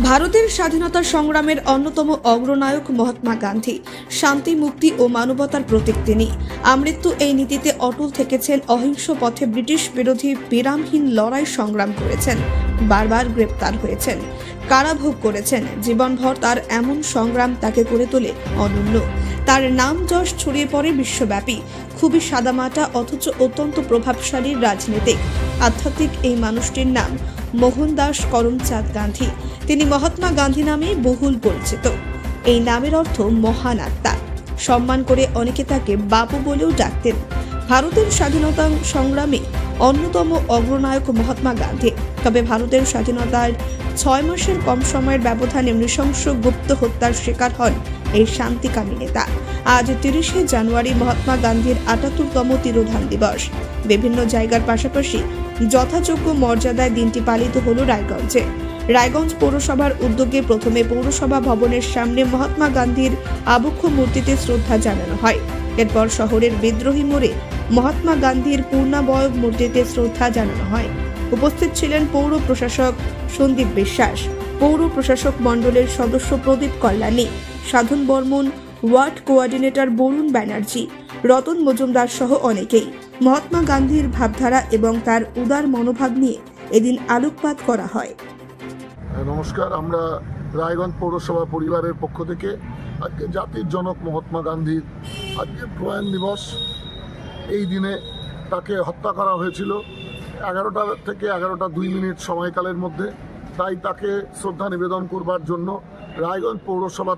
ভারতের স্বাধীনতা সংগ্রামের অন্যতম অগ্রনায়ক মহাত্মা গান্ধী শান্তি, মুক্তি ও মানবতার প্রতীক তিনি। আমৃত্যু এই নীতিতে অটল থেকেছেন, অহিংস পথে ব্রিটিশ বিরোধী বিরামহীন লড়াই সংগ্রাম করেছেন, বারবার গ্রেপ্তার হয়েছেন, কারাভোগ করেছেন। জীবনভর তার এমন সংগ্রাম তাকে করে তোলে অনন্য। তার নাম যশ ছড়িয়ে পড়ে বিশ্বব্যাপী। খুবই সাদামাটা অথচ অত্যন্ত প্রভাবশালী রাজনীতিক, আধ্যাত্মিক এই মানুষটির নাম মোহনদাস করমচাঁদ গান্ধী। তিনি মহাত্মা গান্ধী নামে বহুল পরিচিত। এই নামের অর্থ মহান আত্মা। সম্মান করে অনেকে তাকে বাবু বলেও ডাকতেন। ভারতের স্বাধীনতা সংগ্রামে অন্যতম অগ্রনায়ক মহাত্মা গান্ধী। তবে ভারতের স্বাধীনতার 6 মাসের কম সময়ের ব্যবধানে নৃশংস গুপ্ত হত্যার শিকার হন এই শান্তিকামী নেতা। আজ 30শে জানুয়ারি মহাত্মা গান্ধীর 78তম তিরোধান দিবস। বিভিন্ন জায়গার পাশাপাশি যথাযোগ্য মর্যাদায় দিনটি পালিত হল রায়গঞ্জে। রায়গঞ্জ পৌরসভার উদ্যোগে প্রথমে পৌরসভা ভবনের সামনে মহাত্মা গান্ধীর আবক্ষ মূর্তিতে শ্রদ্ধা জানানো হয়। এরপর শহরের বিদ্রোহী মোড়ে মহাত্মা গান্ধীর পূর্ণাবয়ব মূর্তিতে শ্রদ্ধা জানানো হয়। উপস্থিত ছিলেন পৌর প্রশাসক সন্দীপ বিশ্বাস, পৌর প্রশাসক মণ্ডলের সদস্য প্রদীপ কল্যাণী, সাধন বর্মন, ওয়ার্ড কোঅর্ডিনেটর বরুণ ব্যানার্জি, রতন মজুমদার সহ অনেকেই। মহাত্মা গান্ধীর ভাবধারা এবং তার উদার মনোভাব নিয়ে এদিন আলোকপাত করা হয়। নমস্কার, আমরা রায়গঞ্জ পৌরসভা পরিবারের পক্ষ থেকে আজকে জাতির জনক মহাত্মা গান্ধীর আজকে প্রয়াণ দিবস। এই দিনে তাকে হত্যা করা হয়েছিল 11টা থেকে 11:02 সময়কালের মধ্যে। তাই তাকে শ্রদ্ধা নিবেদন করবার জন্য রায়গঞ্জ পৌরসভা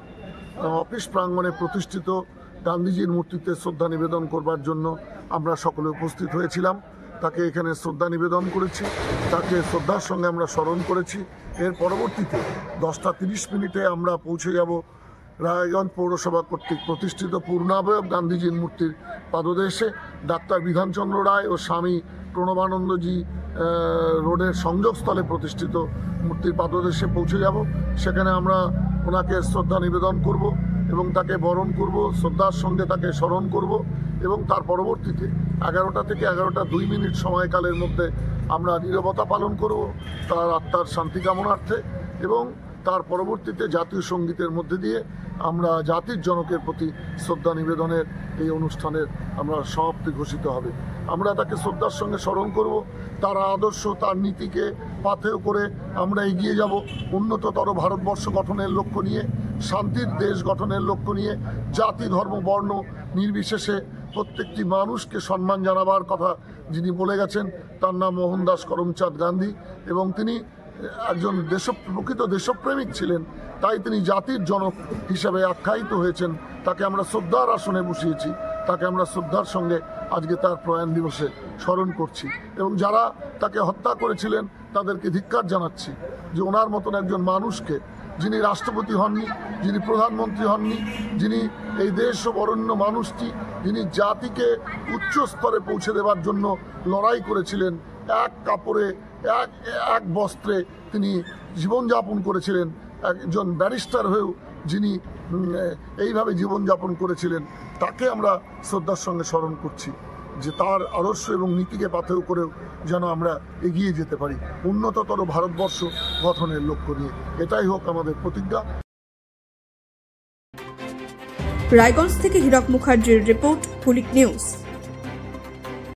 অফিস প্রাঙ্গণে প্রতিষ্ঠিত গান্ধীজির মূর্তিতে শ্রদ্ধা নিবেদন করবার জন্য আমরা সকলে উপস্থিত হয়েছিলাম। তাকে এখানে শ্রদ্ধা নিবেদন করেছি, তাকে শ্রদ্ধার সঙ্গে আমরা স্মরণ করেছি। এর পরবর্তীতে 10:30 আমরা পৌঁছে যাব রায়গঞ্জ পৌরসভা কর্তৃক প্রতিষ্ঠিত পূর্ণাবয়ব গান্ধীজির মূর্তির পাদদেশে। ডাক্তার বিধানচন্দ্র রায় ও স্বামী প্রণবানন্দজি রোডের সংযোগস্থলে প্রতিষ্ঠিত মূর্তির পাদদেশে পৌঁছে যাব। সেখানে আমরা ওনাকে শ্রদ্ধা নিবেদন করব এবং তাকে বরণ করব, শ্রদ্ধার সঙ্গে তাকে স্মরণ করব এবং তার পরবর্তীতে 11টা থেকে 11:02 সময়কালের মধ্যে আমরা নীরবতা পালন করব তার আত্মার শান্তি কামনার্থে। এবং তার পরবর্তীতে জাতীয় সঙ্গীতের মধ্যে দিয়ে আমরা জাতির জনকের প্রতি শ্রদ্ধা নিবেদনের এই অনুষ্ঠানের আমরা সমাপ্তি ঘোষিত হবে। আমরা তাকে শ্রদ্ধার সঙ্গে স্মরণ করব, তার আদর্শ, তার নীতিকে পাথেয় করে আমরা এগিয়ে যাব উন্নততর ভারতবর্ষ গঠনের লক্ষ্য নিয়ে, শান্তির দেশ গঠনের লক্ষ্য নিয়ে। জাতি, ধর্ম, বর্ণ নির্বিশেষে প্রত্যেকটি মানুষকে সম্মান জানাবার কথা যিনি বলে গেছেন তার নাম মোহনদাস করমচাঁদ গান্ধী। এবং তিনি একজন প্রকৃত দেশপ্রেমিক ছিলেন, তাই তিনি জাতির জনক হিসাবে আখ্যায়িত হয়েছেন। তাকে আমরা শ্রদ্ধার আসনে বসিয়েছি, তাকে আমরা শ্রদ্ধার সঙ্গে আজকে তার প্রয়াণ দিবসে স্মরণ করছি। এবং যারা তাকে হত্যা করেছিলেন তাদেরকে ধিক্কার জানাচ্ছি যে ওনার মতন একজন মানুষকে, যিনি রাষ্ট্রপতি হননি, যিনি প্রধানমন্ত্রী হননি, যিনি এই দেশ ও বরেণ্য মানুষটি, যিনি জাতিকে উচ্চ স্তরে পৌঁছে দেওয়ার জন্য লড়াই করেছিলেন, এক কাপড়ে এক বস্ত্রে তিনি জীবনযাপন করেছিলেন, একজন ব্যারিস্টার হয়েও যিনি এইভাবে জীবনযাপন করেছিলেন, তাকে আমরা শ্রদ্ধার সঙ্গে স্মরণ করছি যে তার আদর্শ এবং নীতিকে পাথেয় করেও যেন আমরা এগিয়ে যেতে পারি উন্নততর ভারতবর্ষ গঠনের লক্ষ্য নিয়ে। এটাই হোক আমাদের প্রতিজ্ঞা। রায়গঞ্জ থেকে হীরক মুখার্জির রিপোর্ট, পুলিশ নিউজ।